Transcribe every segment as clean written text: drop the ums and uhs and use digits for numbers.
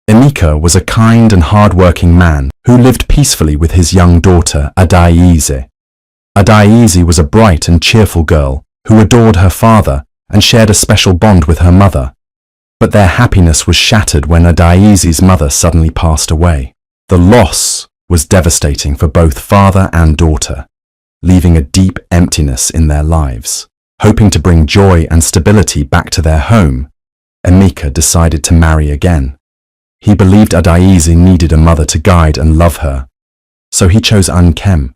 Emeka was a kind and hard-working man who lived peacefully with his young daughter, Adaeze. Adaeze was a bright and cheerful girl who adored her father and shared a special bond with her mother. But their happiness was shattered when Adaeze's mother suddenly passed away. The loss was devastating for both father and daughter, leaving a deep emptiness in their lives. Hoping to bring joy and stability back to their home, Emeka decided to marry again. He believed Adaeze needed a mother to guide and love her, so he chose Nkem,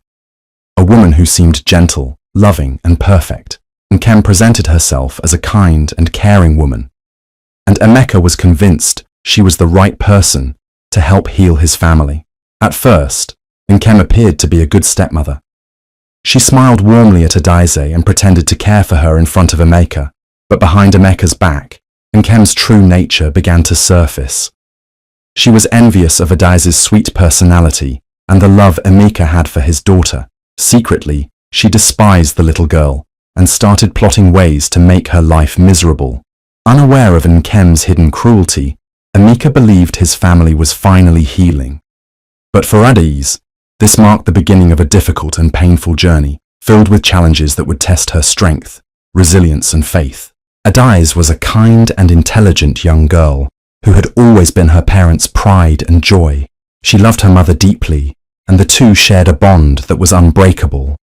a woman who seemed gentle, loving and perfect. Nkem presented herself as a kind and caring woman, and Emeka was convinced she was the right person to help heal his family. At first, Nkem appeared to be a good stepmother. She smiled warmly at Adaeze and pretended to care for her in front of Emeka, but behind Emeka's back, Nkem's true nature began to surface. She was envious of Adaeze's sweet personality and the love Emeka had for his daughter. Secretly, she despised the little girl and started plotting ways to make her life miserable. Unaware of Nkem's hidden cruelty, Emeka believed his family was finally healing. But for Adaeze, this marked the beginning of a difficult and painful journey, filled with challenges that would test her strength, resilience and faith. Adaeze was a kind and intelligent young girl who had always been her parents' pride and joy. She loved her mother deeply, and the two shared a bond that was unbreakable.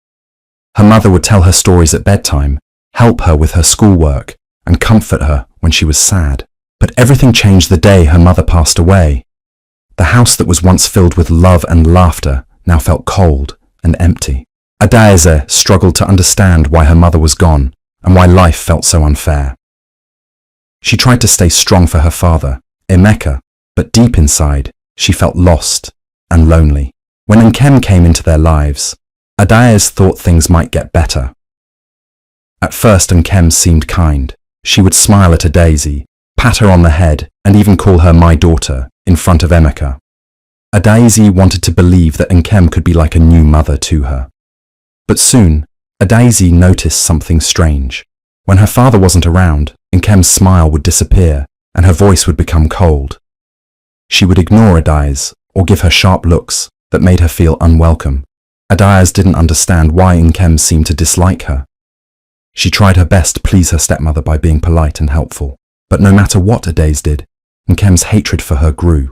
Her mother would tell her stories at bedtime, help her with her schoolwork, and comfort her when she was sad. But everything changed the day her mother passed away. The house that was once filled with love and laughter now felt cold and empty. Adaeze struggled to understand why her mother was gone and why life felt so unfair. She tried to stay strong for her father, Emeka, but deep inside, she felt lost and lonely. When Nkem came into their lives, Adaeze thought things might get better. At first, Nkem seemed kind. She would smile at Adaeze, pat her on the head, and even call her my daughter in front of Emeka. Adaeze wanted to believe that Nkem could be like a new mother to her. But soon, Adaeze noticed something strange. When her father wasn't around, Nkem's smile would disappear and her voice would become cold. She would ignore Adaeze or give her sharp looks that made her feel unwelcome. Adaeze didn't understand why Nkem seemed to dislike her. She tried her best to please her stepmother by being polite and helpful, but no matter what Adaeze did, Nkem's hatred for her grew.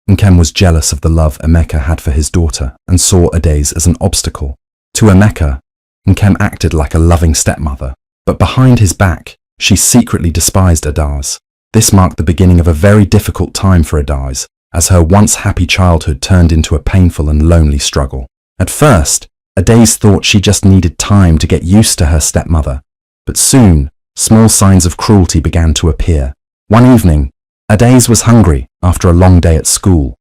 Nkem was jealous of the love Emeka had for his daughter and saw Adaeze as an obstacle. To Emeka, Nkem acted like a loving stepmother, but behind his back, she secretly despised Adaeze. This marked the beginning of a very difficult time for Adaeze, as her once happy childhood turned into a painful and lonely struggle. At first, Adaeze thought she just needed time to get used to her stepmother, but soon, small signs of cruelty began to appear. One evening, Adaeze was hungry after a long day at school.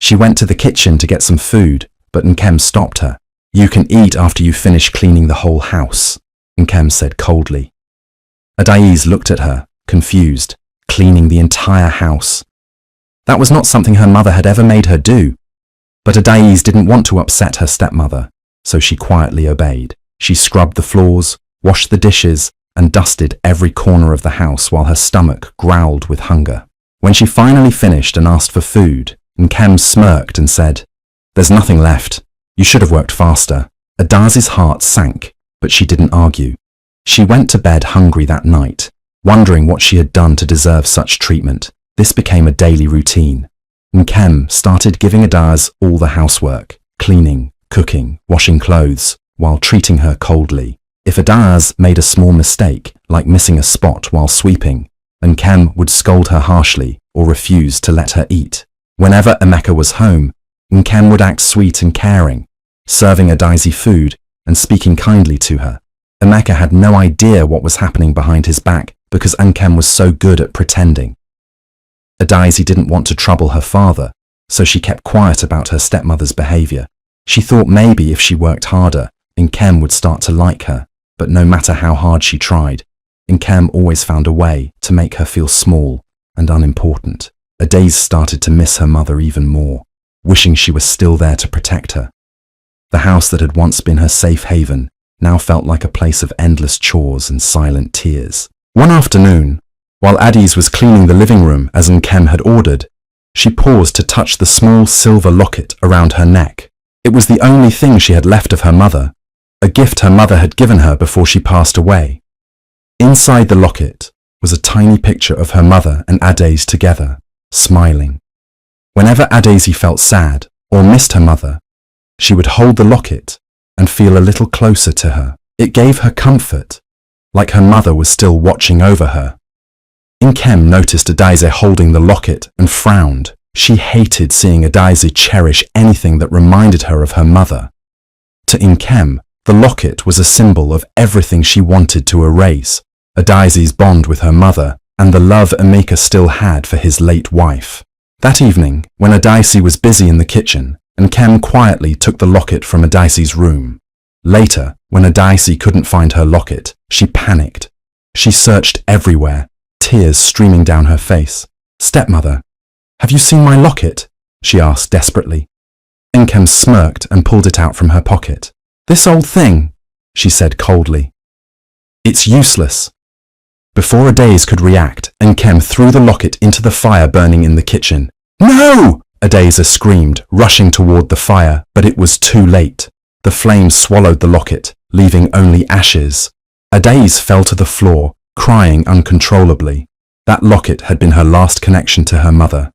She went to the kitchen to get some food, but Nkem stopped her. "You can eat after you finish cleaning the whole house," Nkem said coldly. Adaeze looked at her, confused, cleaning the entire house. That was not something her mother had ever made her do. But Adaeze didn't want to upset her stepmother, so she quietly obeyed. She scrubbed the floors, washed the dishes, and dusted every corner of the house while her stomach growled with hunger. When she finally finished and asked for food, Nkem smirked and said, "There's nothing left. You should have worked faster." Adaze's heart sank, but she didn't argue. She went to bed hungry that night, wondering what she had done to deserve such treatment. This became a daily routine. Nkem started giving Adaeze all the housework, cleaning, cooking, washing clothes, while treating her coldly. If Adaeze made a small mistake, like missing a spot while sweeping, Nkem would scold her harshly or refuse to let her eat. Whenever Emeka was home, Nkem would act sweet and caring, serving Adaeze food and speaking kindly to her. Emeka had no idea what was happening behind his back because Nkem was so good at pretending. Adaeze didn't want to trouble her father, so she kept quiet about her stepmother's behavior. She thought maybe if she worked harder, Nkem would start to like her, but no matter how hard she tried, Nkem always found a way to make her feel small and unimportant. Adaeze started to miss her mother even more, wishing she was still there to protect her. The house that had once been her safe haven now felt like a place of endless chores and silent tears. One afternoon, while Adaeze was cleaning the living room as Nkem had ordered, She paused to touch the small silver locket around her neck. It was the only thing she had left of her mother, a gift her mother had given her before she passed away. Inside the locket was a tiny picture of her mother and Adaise together, smiling. Whenever Adaise felt sad or missed her mother, she would hold the locket and feel a little closer to her. It gave her comfort, like her mother was still watching over her. Nkem noticed Adaise holding the locket and frowned. She hated seeing Adaise cherish anything that reminded her of her mother. To Nkem, the locket was a symbol of everything she wanted to erase: Adaise's bond with her mother and the love Emeka still had for his late wife. That evening, when Adaise was busy in the kitchen, Nkem quietly took the locket from Adaise's room. Later, when Adaise couldn't find her locket, she panicked. She searched everywhere, tears streaming down her face. "Stepmother, have you seen my locket?" she asked desperately. Nkem smirked and pulled it out from her pocket. "This old thing," she said coldly. "It's useless." Before Adaise could react, Nkem threw the locket into the fire burning in the kitchen. "No!" Adaise screamed, rushing toward the fire, but it was too late. The flames swallowed the locket, leaving only ashes. Adaise fell to the floor, crying uncontrollably. That locket had been her last connection to her mother,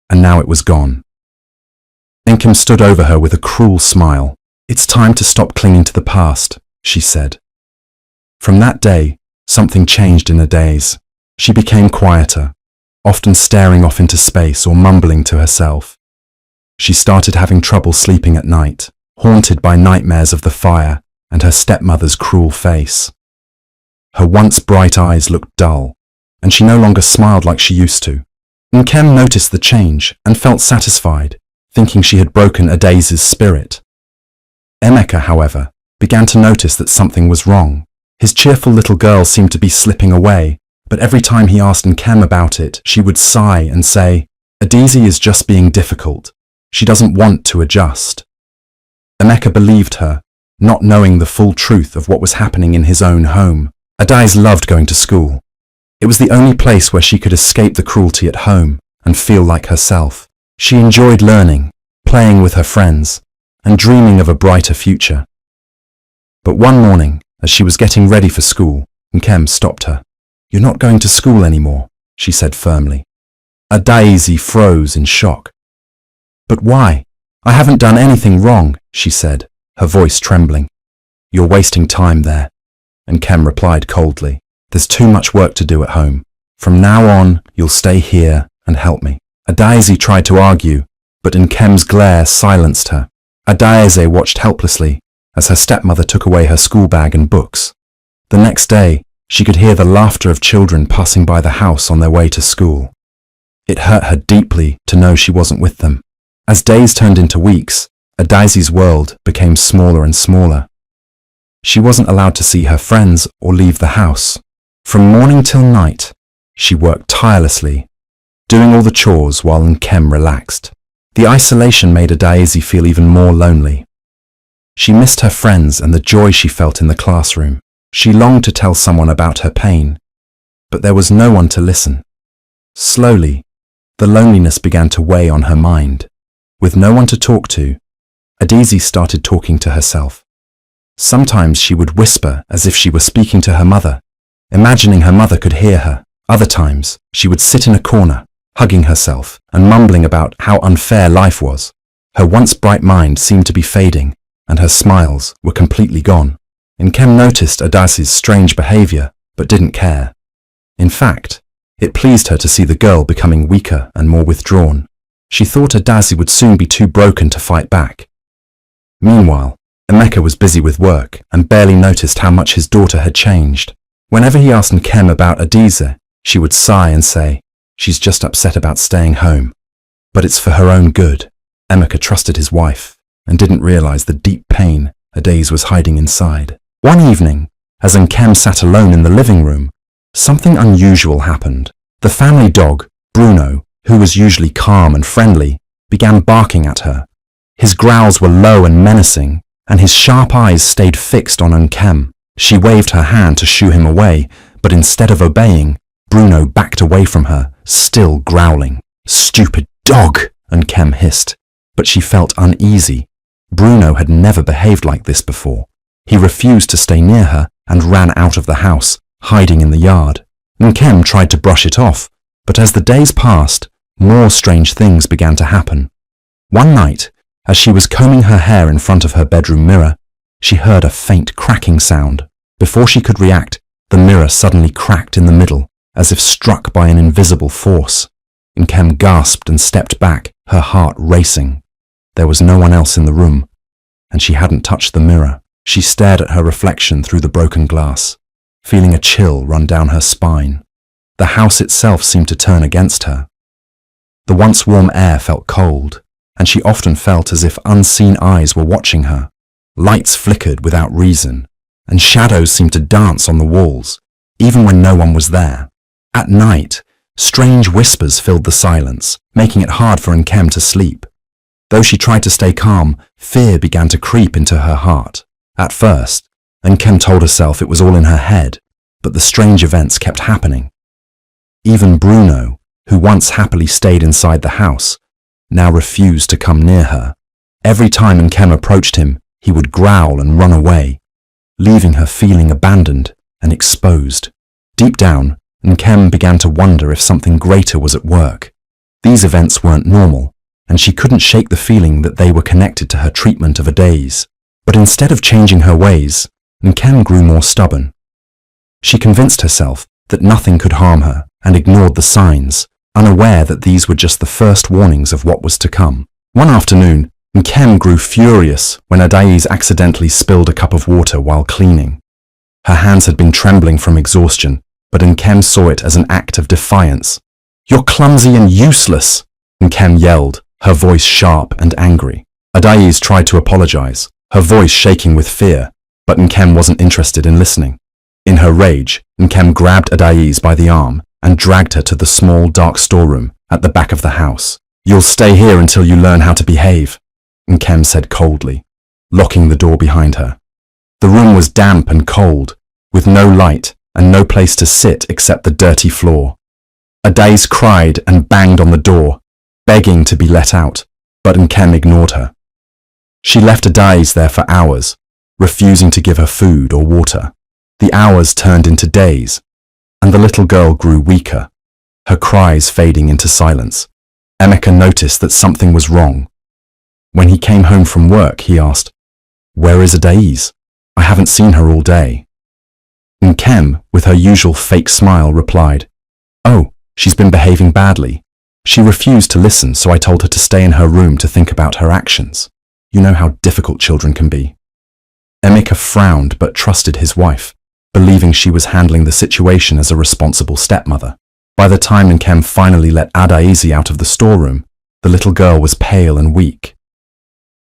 and now it was gone. Nkem stood over her with a cruel smile. "It's time to stop clinging to the past," she said. From that day, something changed in Adaise. She became quieter, often staring off into space or mumbling to herself. She started having trouble sleeping at night, haunted by nightmares of the fire and her stepmother's cruel face. Her once bright eyes looked dull, and she no longer smiled like she used to. Nkem noticed the change and felt satisfied, thinking she had broken Adaise's spirit. Emeka, however, began to notice that something was wrong. His cheerful little girl seemed to be slipping away, but every time he asked Nkem about it, she would sigh and say, "Adaise is just being difficult. She doesn't want to adjust." Emeka believed her, not knowing the full truth of what was happening in his own home. Adaise loved going to school. It was the only place where she could escape the cruelty at home and feel like herself. She enjoyed learning, playing with her friends, and dreaming of a brighter future. But one morning, as she was getting ready for school, Nkem stopped her. "You're not going to school anymore," she said firmly. Adaise froze in shock. "But why? I haven't done anything wrong," she said, her voice trembling. "You're wasting time there," Nkem replied coldly. "There's too much work to do at home. From now on, you'll stay here and help me." Adaise tried to argue, but Nkem's glare silenced her. Adaise watched helplessly as her stepmother took away her school bag and books. The next day, she could hear the laughter of children passing by the house on their way to school. It hurt her deeply to know she wasn't with them. As days turned into weeks, Adaise's world became smaller and smaller. She wasn't allowed to see her friends or leave the house. From morning till night, she worked tirelessly, doing all the chores while Nkem relaxed. The isolation made Adaise feel even more lonely. She missed her friends and the joy she felt in the classroom. She longed to tell someone about her pain, but there was no one to listen. Slowly, the loneliness began to weigh on her mind. With no one to talk to, Adaise started talking to herself. Sometimes she would whisper as if she were speaking to her mother, imagining her mother could hear her. Other times, she would sit in a corner, hugging herself and mumbling about how unfair life was. Her once bright mind seemed to be fading, and her smiles were completely gone. Nkem noticed Adaise's strange behavior, but didn't care. In fact, it pleased her to see the girl becoming weaker and more withdrawn. She thought Adaise would soon be too broken to fight back. Meanwhile, Emeka was busy with work and barely noticed how much his daughter had changed. Whenever he asked Nkem about Adaise, she would sigh and say, "She's just upset about staying home." But it's for her own good. Emeka trusted his wife and didn't realize the deep pain Adaise was hiding inside. One evening, as Nkem sat alone in the living room, something unusual happened. The family dog, Bruno, who was usually calm and friendly, began barking at her. His growls were low and menacing, and his sharp eyes stayed fixed on Nkem. She waved her hand to shoo him away, but instead of obeying, Bruno backed away from her, still growling. "Stupid Dog! Nkem hissed, but she felt uneasy. Bruno had never behaved like this before. He refused to stay near her and ran out of the house, hiding in the yard. Nkem tried to brush it off, but as the days passed, more strange things began to happen. One night, as she was combing her hair in front of her bedroom mirror, she heard a faint cracking sound. Before she could react, the mirror suddenly cracked in the middle, as if struck by an invisible force. Nkem gasped and stepped back, her heart racing. There was no one else in the room, and she hadn't touched the mirror. She stared at her reflection through the broken glass, feeling a chill run down her spine. The house itself seemed to turn against her. The once warm air felt cold, and she often felt as if unseen eyes were watching her. Lights flickered without reason, and shadows seemed to dance on the walls, even when no one was there. At night, strange whispers filled the silence, making it hard for Nkem to sleep. Though she tried to stay calm, fear began to creep into her heart. At first, Nkem told herself it was all in her head, but the strange events kept happening. Even Bruno, who once happily stayed inside the house, now refused to come near her. Every time Nkem approached him, he would growl and run away, leaving her feeling abandoned and exposed. Deep down, Nkem began to wonder if something greater was at work. These events weren't normal, and she couldn't shake the feeling that they were connected to her treatment of Adaise. But instead of changing her ways, Nkem grew more stubborn. She convinced herself that nothing could harm her and ignored the signs, unaware that these were just the first warnings of what was to come. One afternoon, Nkem grew furious when Adaise accidentally spilled a cup of water while cleaning. Her hands had been trembling from exhaustion, but Nkem saw it as an act of defiance. "You're clumsy and useless!" Nkem yelled, her voice sharp and angry. Adaise tried to apologize, her voice shaking with fear, but Nkem wasn't interested in listening. In her rage, Nkem grabbed Adaise by the arm and dragged her to the small, dark storeroom at the back of the house. "You'll stay here until you learn how to behave," Nkem said coldly, locking the door behind her. The room was damp and cold, with no light and no place to sit except the dirty floor. Adaise cried and banged on the door, begging to be let out, but Nkem ignored her. She left Adaise there for hours, refusing to give her food or water. The hours turned into days, and the little girl grew weaker, her cries fading into silence. Emeka noticed that something was wrong. When he came home from work, he asked, "Where is Adaise? I haven't seen her all day." Nkem, with her usual fake smile, replied, "Oh, she's been behaving badly. She refused to listen, so I told her to stay in her room to think about her actions. You know how difficult children can be." Emeka frowned but trusted his wife, believing she was handling the situation as a responsible stepmother. By the time Nkem finally let Adaise out of the storeroom, the little girl was pale and weak.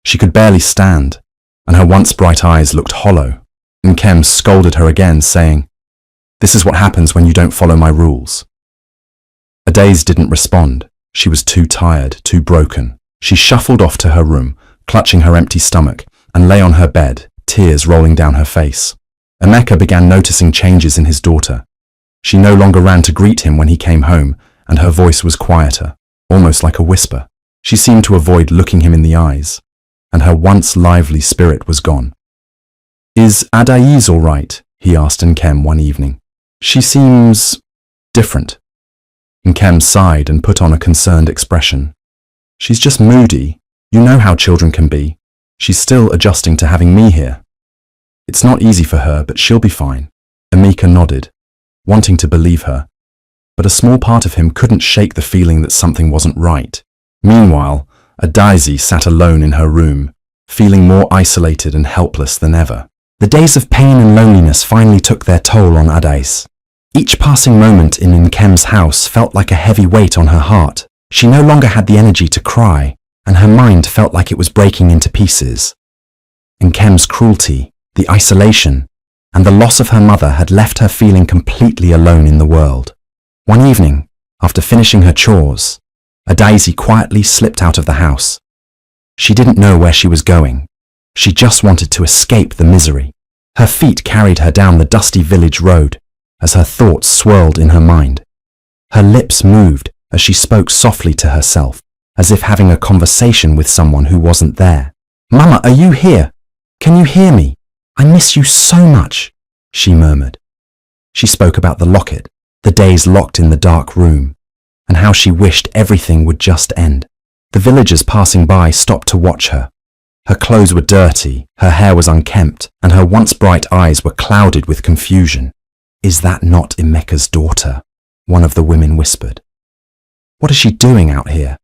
She could barely stand, and her once bright eyes looked hollow. Nkem scolded her again, saying, "This is what happens when you don't follow my rules." Adaise didn't respond. She was too tired, too broken. She shuffled off to her room, clutching her empty stomach, and lay on her bed, tears rolling down her face. Emeka began noticing changes in his daughter. She no longer ran to greet him when he came home, and her voice was quieter, almost like a whisper. She seemed to avoid looking him in the eyes, and her once lively spirit was gone. "Is Adaise all right?" he asked Nkem one evening. "She seems different." Nkem sighed and put on a concerned expression. "She's just moody. You know how children can be. She's still adjusting to having me here. It's not easy for her, but she'll be fine." Emeka nodded, wanting to believe her, but a small part of him couldn't shake the feeling that something wasn't right. Meanwhile, Adaise sat alone in her room, feeling more isolated and helpless than ever. The days of pain and loneliness finally took their toll on Adaise. Each passing moment in Nkem's house felt like a heavy weight on her heart. She no longer had the energy to cry, and her mind felt like it was breaking into pieces. Nkem's cruelty, the isolation, and the loss of her mother had left her feeling completely alone in the world. One evening, after finishing her chores, Adaise quietly slipped out of the house. She didn't know where she was going. She just wanted to escape the misery. Her feet carried her down the dusty village road as her thoughts swirled in her mind. Her lips moved as she spoke softly to herself. as if having a conversation with someone who wasn't there. "Mama, are you here? Can you hear me? I miss you so much," she murmured. She spoke about the locket, the days locked in the dark room, and how she wished everything would just end. The villagers passing by stopped to watch her. Her clothes were dirty, her hair was unkempt, and her once bright eyes were clouded with confusion. "Is that not Emeka's daughter?" one of the women whispered. "What is she doing out here?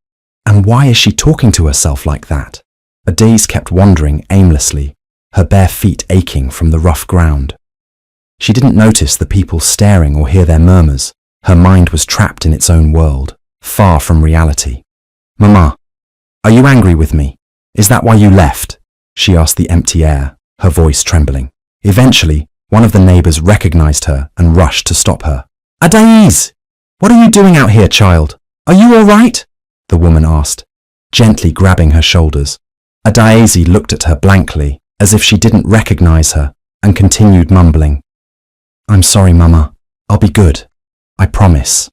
And why is she talking to herself like that?" Adaze kept wandering aimlessly, her bare feet aching from the rough ground. She didn't notice the people staring or hear their murmurs. Her mind was trapped in its own world, far from reality. "Mama, are you angry with me? Is that why you left?" she asked the empty air, her voice trembling. Eventually, one of the neighbors recognized her and rushed to stop her. "Adaze! What are you doing out here, child? Are you all right?" the woman asked, gently grabbing her shoulders. Adaze looked at her blankly, as if she didn't recognize her, and continued mumbling. "I'm sorry, Mama. I'll be good. I promise.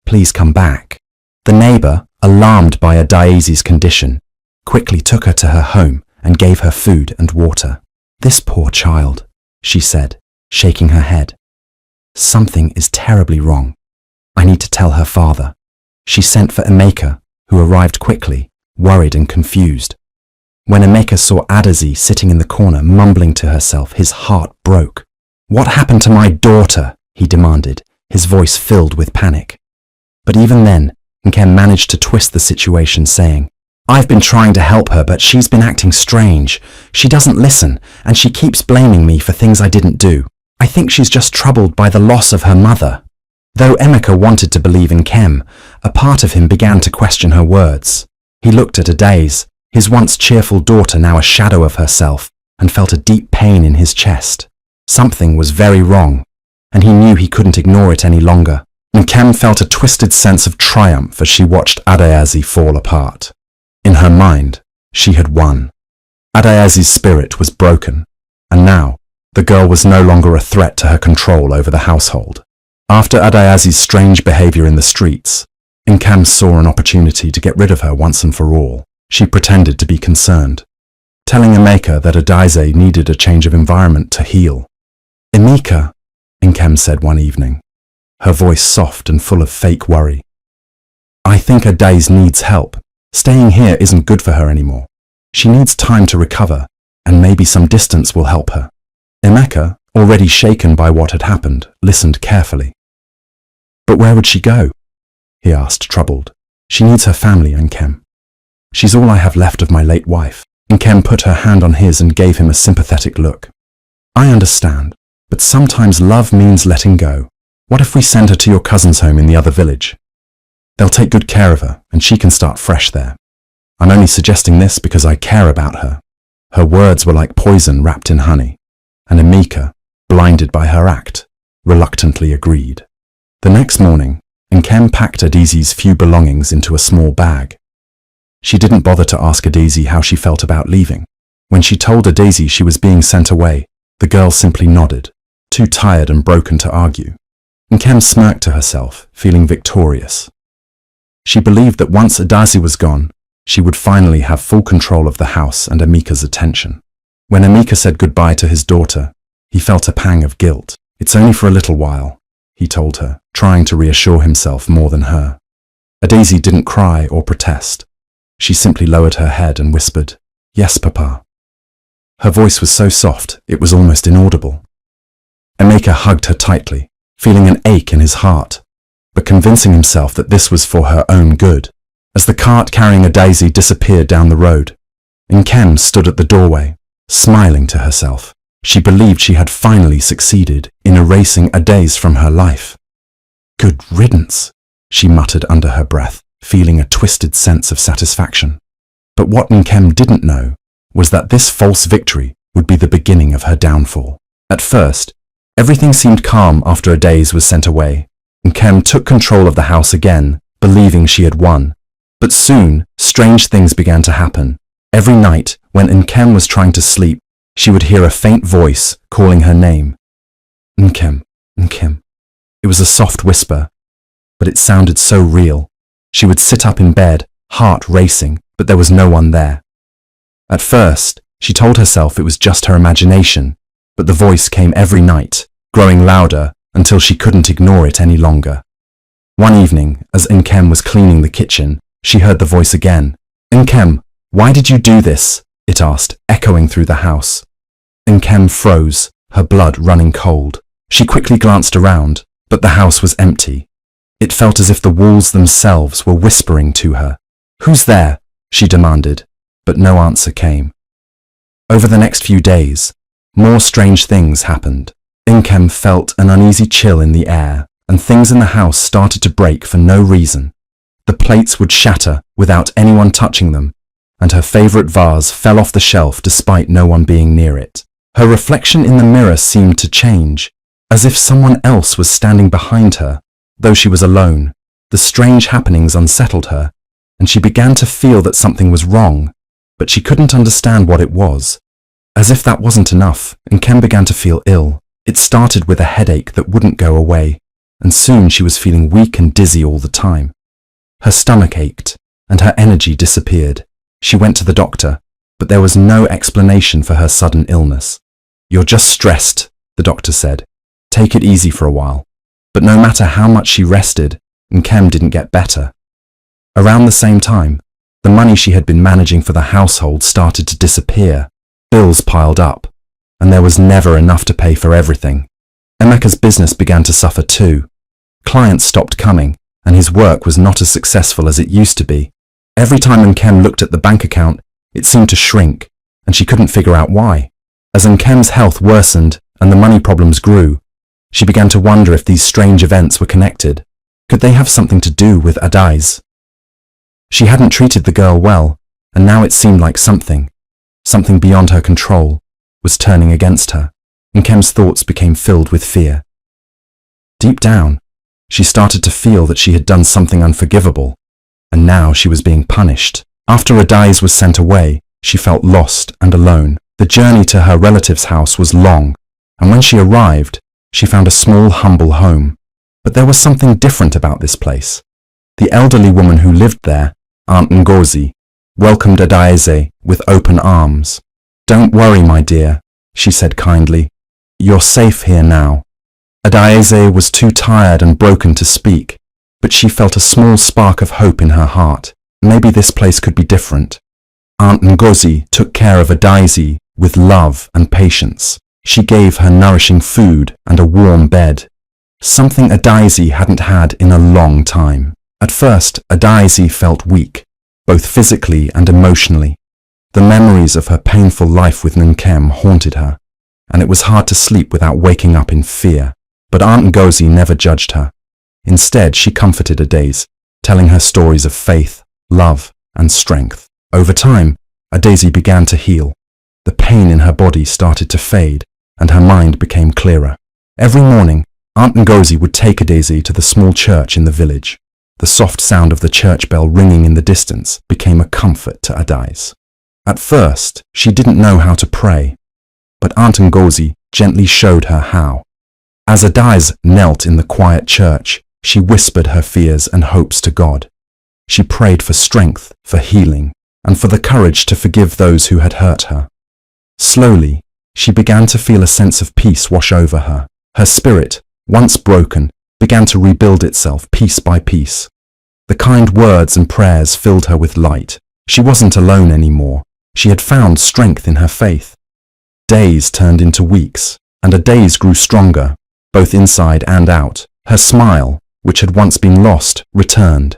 Please come back." The neighbor, alarmed by Adaze's condition, quickly took her to her home and gave her food and water. "This poor child," she said, shaking her head. "Something is terribly wrong. I need to tell her father." She sent for Emeka, who arrived quickly, worried and confused. When Emeka saw Adaze sitting in the corner mumbling to herself, his heart broke. "What happened to my daughter?" he demanded, his voice filled with panic. But even then, Nkem managed to twist the situation, saying, "I've been trying to help her, but she's been acting strange. She doesn't listen, and she keeps blaming me for things I didn't do. I think she's just troubled by the loss of her mother." Though Emeka wanted to believe in Nkem, a part of him began to question her words. He looked at Adaze, his once cheerful daughter now a shadow of herself, and felt a deep pain in his chest. Something was very wrong, and he knew he couldn't ignore it any longer. Nkem felt a twisted sense of triumph as she watched Adaze fall apart. In her mind, she had won. Adaze's spirit was broken, and now the girl was no longer a threat to her control over the household. After Adaze's strange behavior in the streets, Nkem saw an opportunity to get rid of her once and for all. She pretended to be concerned, telling Emeka that Adaze needed a change of environment to heal. "Emeka," Nkem said one evening, her voice soft and full of fake worry. "I think Adaze needs help. Staying here isn't good for her anymore. She needs time to recover, and maybe some distance will help her." Emeka, already shaken by what had happened, listened carefully. "But where would she go?" he asked, troubled. "She needs her family, Nkem. She's all I have left of my late wife." Nkem put her hand on his and gave him a sympathetic look. "I understand, but sometimes love means letting go. What if we send her to your cousin's home in the other village? They'll take good care of her, and she can start fresh there. I'm only suggesting this because I care about her." Her words were like poison wrapped in honey, and Emeka, blinded by her act, reluctantly agreed. The next morning, Nkem packed Adaze's few belongings into a small bag. She didn't bother to ask Adaze how she felt about leaving. When she told Adaze she was being sent away, the girl simply nodded, too tired and broken to argue. Nkem smirked to herself, feeling victorious. She believed that once Adaze was gone, she would finally have full control of the house and Emeka's attention. When Emeka said goodbye to his daughter, he felt a pang of guilt. "It's only for a little while," he told her, trying to reassure himself more than her. Adaze didn't cry or protest. She simply lowered her head and whispered, "Yes, Papa." Her voice was so soft, it was almost inaudible. Emeka hugged her tightly, feeling an ache in his heart, but convincing himself that this was for her own good. As the cart carrying Adaze disappeared down the road, Nkem stood at the doorway, smiling to herself. She believed she had finally succeeded in erasing Adaze from her life. "Good riddance," she muttered under her breath, feeling a twisted sense of satisfaction. But what Nkem didn't know was that this false victory would be the beginning of her downfall. At first, everything seemed calm after Adaze was sent away. Nkem took control of the house again, believing she had won. But soon, strange things began to happen. Every night, when Nkem was trying to sleep, she would hear a faint voice calling her name. "Nkem, Nkem." It was a soft whisper, but it sounded so real. She would sit up in bed, heart racing, but there was no one there. At first, she told herself it was just her imagination, but the voice came every night, growing louder until she couldn't ignore it any longer. One evening, as Nkem was cleaning the kitchen, she heard the voice again. "Nkem, why did you do this?" it asked, echoing through the house. Nkem froze, her blood running cold. She quickly glanced around, but the house was empty. It felt as if the walls themselves were whispering to her. "Who's there?" she demanded, but no answer came. Over the next few days, more strange things happened. Nkem felt an uneasy chill in the air, and things in the house started to break for no reason. The plates would shatter without anyone touching them, and her favorite vase fell off the shelf despite no one being near it. Her reflection in the mirror seemed to change, as if someone else was standing behind her, though she was alone. The strange happenings unsettled her, and she began to feel that something was wrong, but she couldn't understand what it was. As if that wasn't enough, Nkem began to feel ill. It started with a headache that wouldn't go away, and soon she was feeling weak and dizzy all the time. Her stomach ached, and her energy disappeared. She went to the doctor, but there was no explanation for her sudden illness. "You're just stressed," the doctor said. "Take it easy for a while." But no matter how much she rested, Nkem didn't get better. Around the same time, the money she had been managing for the household started to disappear. Bills piled up, and there was never enough to pay for everything. Emeka's business began to suffer too. Clients stopped coming, and his work was not as successful as it used to be. Every time Nkem looked at the bank account, it seemed to shrink, and she couldn't figure out why. As Nkem's health worsened and the money problems grew, she began to wonder if these strange events were connected. Could they have something to do with Adai's? She hadn't treated the girl well, and now it seemed like something beyond her control, was turning against her. Nkem's thoughts became filled with fear. Deep down, she started to feel that she had done something unforgivable, and now she was being punished. After Adai's was sent away, she felt lost and alone. The journey to her relative's house was long, and when she arrived, she found a small, humble home. But there was something different about this place. The elderly woman who lived there, Aunt Ngozi, welcomed Adaize with open arms. "Don't worry, my dear," she said kindly. "You're safe here now." Adaize was too tired and broken to speak, but she felt a small spark of hope in her heart. Maybe this place could be different. Aunt Ngozi took care of Adaize with love and patience. She gave her nourishing food and a warm bed, something Adaize hadn't had in a long time. At first, Adaize felt weak, both physically and emotionally. The memories of her painful life with Nkem haunted her, and it was hard to sleep without waking up in fear. But Aunt Ngozi never judged her. Instead, she comforted Adaize, telling her stories of faith, love, and strength. Over time, Adaize began to heal. The pain in her body started to fade, and her mind became clearer. Every morning, Aunt Ngozi would take Adaize to the small church in the village. The soft sound of the church bell ringing in the distance became a comfort to Adaize. At first, she didn't know how to pray, but Aunt Ngozi gently showed her how. As Adaize knelt in the quiet church, she whispered her fears and hopes to God. She prayed for strength, for healing, and for the courage to forgive those who had hurt her. Slowly, she began to feel a sense of peace wash over her. Her spirit, once broken, began to rebuild itself piece by piece. The kind words and prayers filled her with light. She wasn't alone anymore. She had found strength in her faith. Days turned into weeks, and Adaize grew stronger, both inside and out. Her smile, which had once been lost, returned.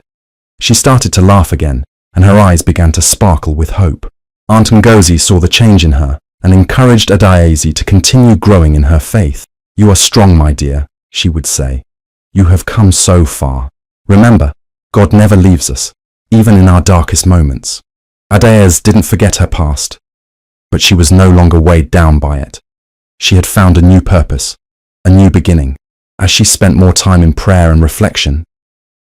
She started to laugh again, and her eyes began to sparkle with hope. Aunt Ngozi saw the change in her and encouraged Adaize to continue growing in her faith. "You are strong, my dear," she would say. "You have come so far. Remember, God never leaves us, even in our darkest moments." Adaize didn't forget her past, but she was no longer weighed down by it. She had found a new purpose, a new beginning. As she spent more time in prayer and reflection,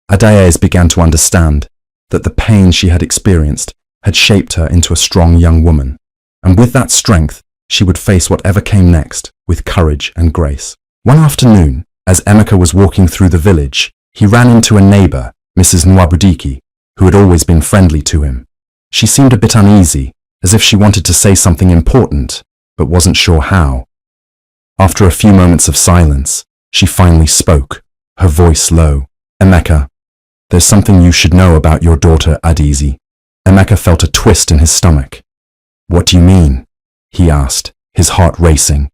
Adaize began to understand that the pain she had experienced had shaped her into a strong young woman, and with that strength, she would face whatever came next with courage and grace. One afternoon, as Emeka was walking through the village, he ran into a neighbor, Mrs. Nwabudike. who had always been friendly to him. She seemed a bit uneasy, as if she wanted to say something important, but wasn't sure how. After a few moments of silence, she finally spoke, her voice low. Emeka, there's something you should know about your daughter Adizi. Emeka felt a twist in his stomach. What do you mean? He asked, his heart racing.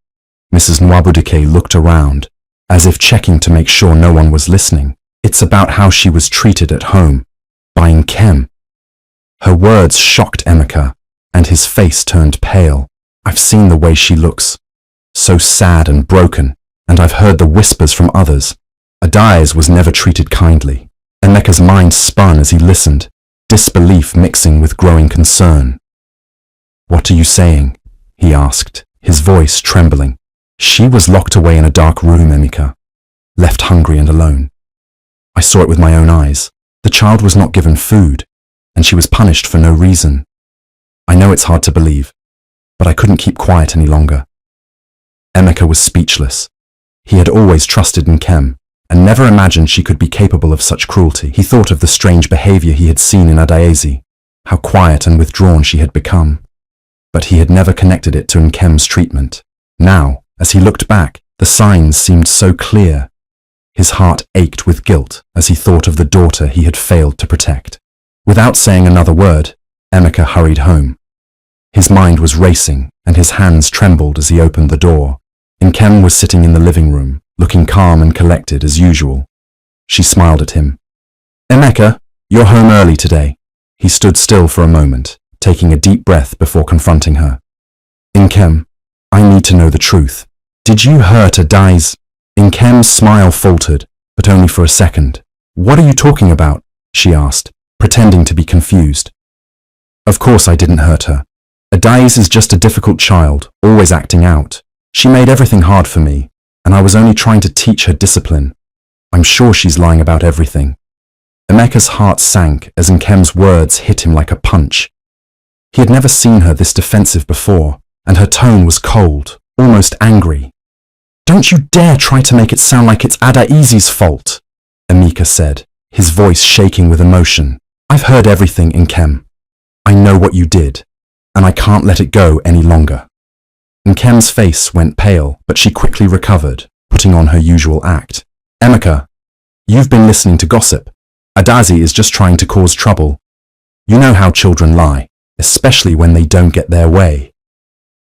Mrs. Nwabudike looked around, as if checking to make sure no one was listening. It's about how she was treated at home, by Nkem. Her words shocked Emeka, and his face turned pale. I've seen the way she looks, so sad and broken, and I've heard the whispers from others. Adai's was never treated kindly. Emeka's mind spun as he listened, disbelief mixing with growing concern. What are you saying? He asked, his voice trembling. She was locked away in a dark room, Emeka, left hungry and alone. I saw it with my own eyes. The child was not given food, and she was punished for no reason. I know it's hard to believe, but I couldn't keep quiet any longer. Emeka was speechless. He had always trusted Nkem, and never imagined she could be capable of such cruelty. He thought of the strange behavior he had seen in Adaeze, how quiet and withdrawn she had become. But he had never connected it to Nkem's treatment. Now, as he looked back, the signs seemed so clear. His heart ached with guilt as he thought of the daughter he had failed to protect. Without saying another word, Emeka hurried home. His mind was racing, and his hands trembled as he opened the door. Nkem was sitting in the living room, looking calm and collected as usual. She smiled at him. Emeka, you're home early today. He stood still for a moment, taking a deep breath before confronting her. Nkem, I need to know the truth. Did you hurt Adai's? Nkem's smile faltered, but only for a second. What are you talking about? She asked, pretending to be confused. Of course I didn't hurt her. Adai's is just a difficult child, always acting out. She made everything hard for me, and I was only trying to teach her discipline. I'm sure she's lying about everything. Emeka's heart sank as Nkem's words hit him like a punch. He had never seen her this defensive before, and her tone was cold, almost angry. Don't you dare try to make it sound like it's Adaize's fault, Emeka said, his voice shaking with emotion. I've heard everything, Nkem. I know what you did, and I can't let it go any longer. Nkem's face went pale, but she quickly recovered, putting on her usual act. Emeka, you've been listening to gossip. Adaeze is just trying to cause trouble. You know how children lie, especially when they don't get their way.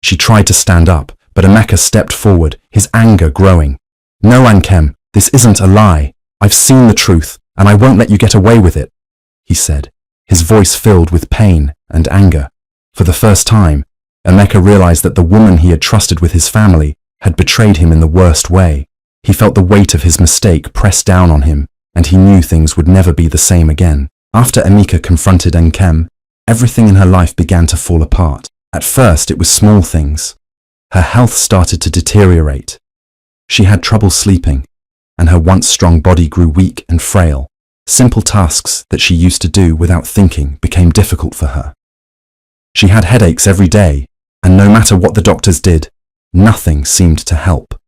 She tried to stand up, but Emeka stepped forward, his anger growing. No, Nkem, this isn't a lie. I've seen the truth, and I won't let you get away with it, he said, his voice filled with pain and anger. For the first time, Emeka realized that the woman he had trusted with his family had betrayed him in the worst way. He felt the weight of his mistake press down on him, and he knew things would never be the same again. After Emeka confronted Nkem, everything in her life began to fall apart. At first, it was small things. Her health started to deteriorate. She had trouble sleeping, and her once strong body grew weak and frail. Simple tasks that she used to do without thinking became difficult for her. She had headaches every day, and no matter what the doctors did, nothing seemed to help.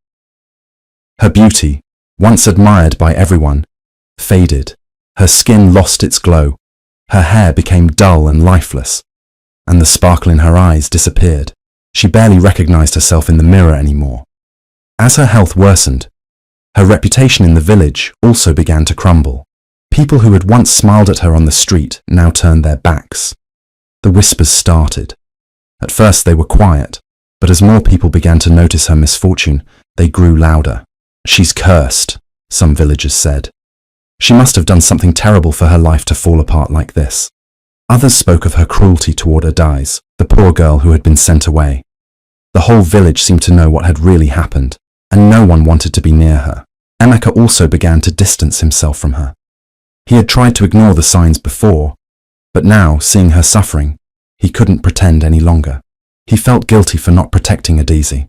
Her beauty, once admired by everyone, faded. Her skin lost its glow. Her hair became dull and lifeless, and the sparkle in her eyes disappeared. She barely recognized herself in the mirror anymore. As her health worsened, her reputation in the village also began to crumble. People who had once smiled at her on the street now turned their backs. The whispers started. At first they were quiet, but as more people began to notice her misfortune, they grew louder. She's cursed, some villagers said. She must have done something terrible for her life to fall apart like this. Others spoke of her cruelty toward Adaize, the poor girl who had been sent away. The whole village seemed to know what had really happened, and no one wanted to be near her. Emeka also began to distance himself from her. He had tried to ignore the signs before, but now, seeing her suffering, he couldn't pretend any longer. He felt guilty for not protecting Adaize,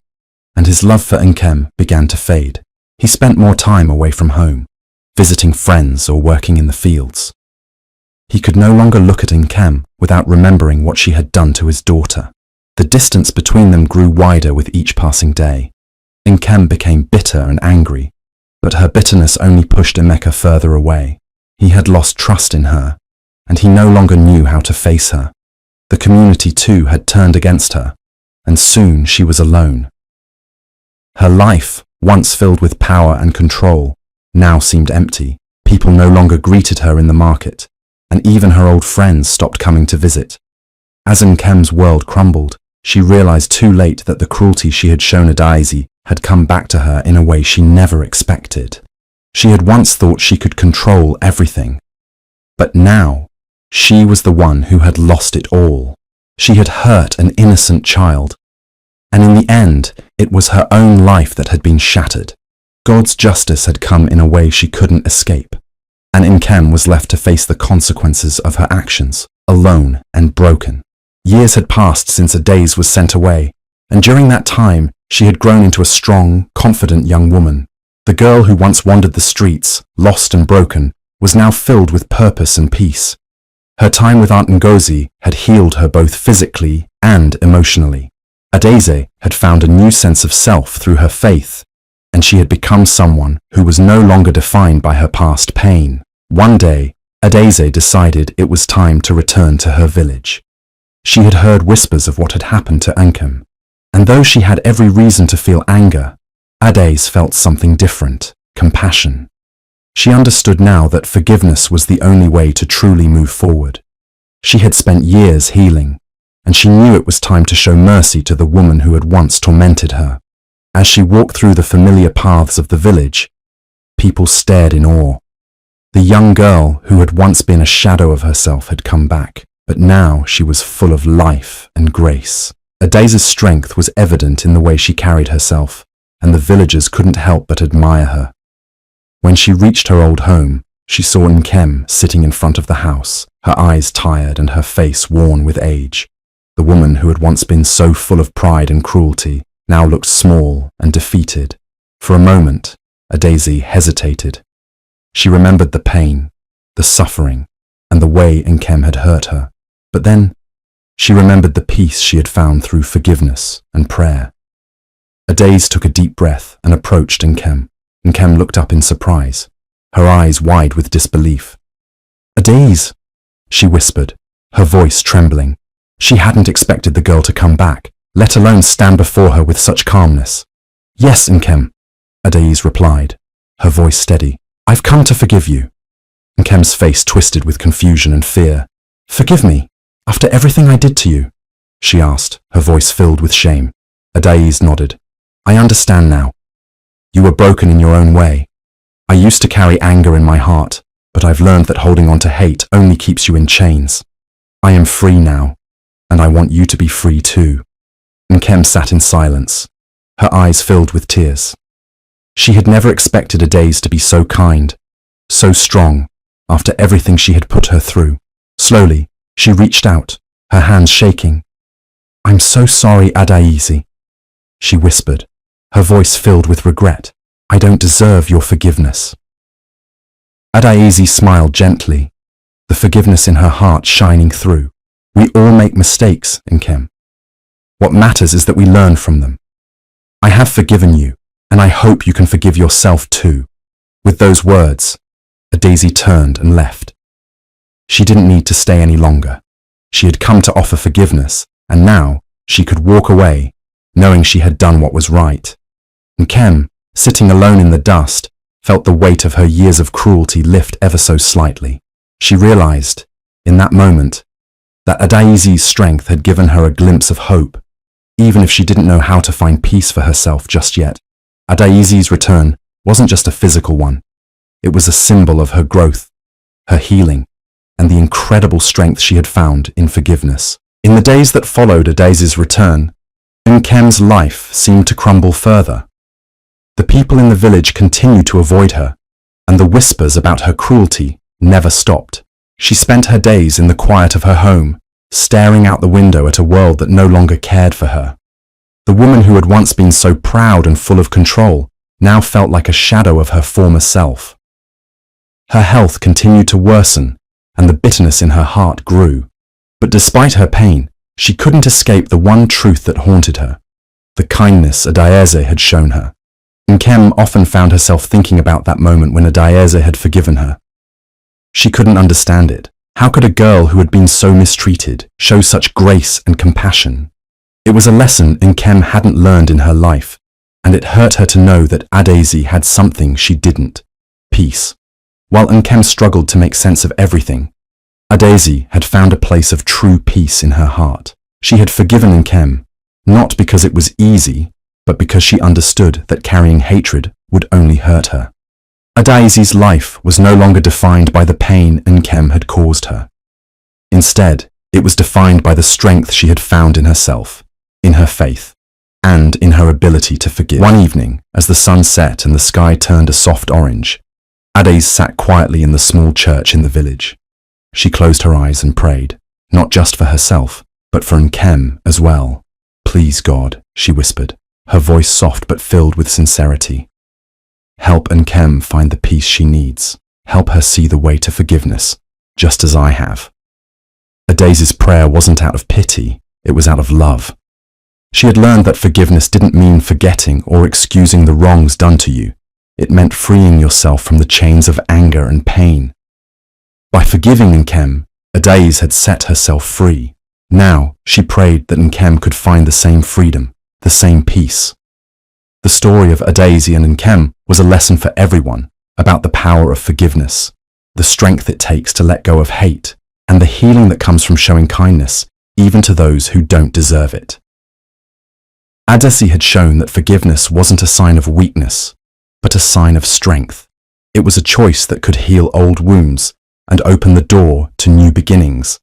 and his love for Nkem began to fade. He spent more time away from home, visiting friends or working in the fields. He could no longer look at Nkem without remembering what she had done to his daughter. The distance between them grew wider with each passing day. Nkem became bitter and angry, but her bitterness only pushed Emeka further away. He had lost trust in her. and he no longer knew how to face her. The community too had turned against her, and soon she was alone. Her life, once filled with power and control, now seemed empty. People no longer greeted her in the market, and even her old friends stopped coming to visit. As Nkem's world crumbled, she realized too late that the cruelty she had shown Adaeze had come back to her in a way she never expected. She had once thought she could control everything, but now she was the one who had lost it all. She had hurt an innocent child, and in the end, it was her own life that had been shattered. God's justice had come in a way she couldn't escape, and Nkem was left to face the consequences of her actions, alone and broken. Years had passed since Adaeze was sent away, and during that time, she had grown into a strong, confident young woman. The girl who once wandered the streets, lost and broken, was now filled with purpose and peace. Her time with Aunt Ngozi had healed her both physically and emotionally. Adaeze had found a new sense of self through her faith, and she had become someone who was no longer defined by her past pain. One day, Adaeze decided it was time to return to her village. She had heard whispers of what had happened to Nkem, and though she had every reason to feel anger, Adaeze felt something different, compassion. She understood now that forgiveness was the only way to truly move forward. She had spent years healing, and she knew it was time to show mercy to the woman who had once tormented her. As she walked through the familiar paths of the village, people stared in awe. The young girl who had once been a shadow of herself had come back, but now she was full of life and grace. Adaeze's strength was evident in the way she carried herself, and the villagers couldn't help but admire her. When she reached her old home, she saw Nkem sitting in front of the house, her eyes tired and her face worn with age. The woman who had once been so full of pride and cruelty now looked small and defeated. For a moment, Adaeze hesitated. She remembered the pain, the suffering, and the way Nkem had hurt her. But then, she remembered the peace she had found through forgiveness and prayer. Adaeze took a deep breath and approached Nkem. Nkem looked up in surprise, her eyes wide with disbelief. "Adaeze," she whispered, her voice trembling. She hadn't expected the girl to come back, let alone stand before her with such calmness. "Yes, Nkem," Adaeze replied, her voice steady. "I've come to forgive you." Nkem's face twisted with confusion and fear. "Forgive me, after everything I did to you?" she asked, her voice filled with shame. Adaeze nodded. "I understand now. You were broken in your own way. I used to carry anger in my heart, but I've learned that holding on to hate only keeps you in chains. I am free now, and I want you to be free too." Nkem sat in silence, her eyes filled with tears. She had never expected Adaeze to be so kind, so strong, after everything she had put her through. Slowly, she reached out, her hands shaking. "I'm so sorry, Adaeze," she whispered, her voice filled with regret. "I don't deserve your forgiveness." Adaeze smiled gently, the forgiveness in her heart shining through. "We all make mistakes, Nkem. What matters is that we learn from them. I have forgiven you, and I hope you can forgive yourself too." With those words, Adaeze turned and left. She didn't need to stay any longer. She had come to offer forgiveness, and now she could walk away, knowing she had done what was right. Nkem, sitting alone in the dust, felt the weight of her years of cruelty lift ever so slightly. She realized, in that moment, that Adaeze's strength had given her a glimpse of hope, even if she didn't know how to find peace for herself just yet. Adaeze's return wasn't just a physical one. It was a symbol of her growth, her healing, and the incredible strength she had found in forgiveness. In the days that followed Adaeze's return, Nkem's life seemed to crumble further. The people in the village continued to avoid her, and the whispers about her cruelty never stopped. She spent her days in the quiet of her home, staring out the window at a world that no longer cared for her. The woman who had once been so proud and full of control now felt like a shadow of her former self. Her health continued to worsen, and the bitterness in her heart grew. But despite her pain, she couldn't escape the one truth that haunted her, the kindness Adaeze had shown her. Nkem often found herself thinking about that moment when Adaeze had forgiven her. She couldn't understand it, How could a girl who had been so mistreated show such grace and compassion? It was a lesson Nkem hadn't learned in her life, and it hurt her to know that Adaeze had something she didn't: peace. While Nkem struggled to make sense of everything, Adaeze had found a place of true peace in her heart. She had forgiven Nkem, not because it was easy, but because she understood that carrying hatred would only hurt her. Adaeze's life was no longer defined by the pain Nkem had caused her. Instead, it was defined by the strength she had found in herself, in her faith, and in her ability to forgive. One evening, as the sun set and the sky turned a soft orange, Adaeze sat quietly in the small church in the village. She closed her eyes and prayed, not just for herself, but for Nkem as well. "Please, God," she whispered, her voice soft but filled with sincerity. "Help Nkem find the peace she needs. Help her see the way to forgiveness, just as I have." Adaeze's prayer wasn't out of pity, it was out of love. She had learned that forgiveness didn't mean forgetting or excusing the wrongs done to you. It meant freeing yourself from the chains of anger and pain. By forgiving Nkem, Adaeze had set herself free. Now, she prayed that Nkem could find the same freedom, the same peace. The story of Adaeze and Nkem was a lesson for everyone about the power of forgiveness, the strength it takes to let go of hate, and the healing that comes from showing kindness, even to those who don't deserve it. Adaeze had shown that forgiveness wasn't a sign of weakness, but a sign of strength. It was a choice that could heal old wounds and open the door to new beginnings.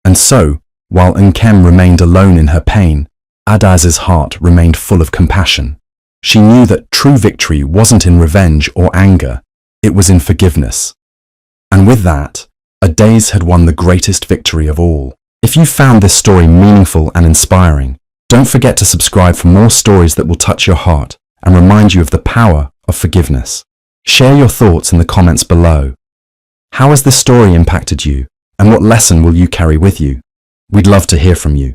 And so, while Nkem remained alone in her pain, Adaeze's heart remained full of compassion. She knew that true victory wasn't in revenge or anger, it was in forgiveness. And with that, Adaeze had won the greatest victory of all. If you found this story meaningful and inspiring, don't forget to subscribe for more stories that will touch your heart and remind you of the power of forgiveness. Share your thoughts in the comments below. How has this story impacted you, and what lesson will you carry with you? We'd love to hear from you.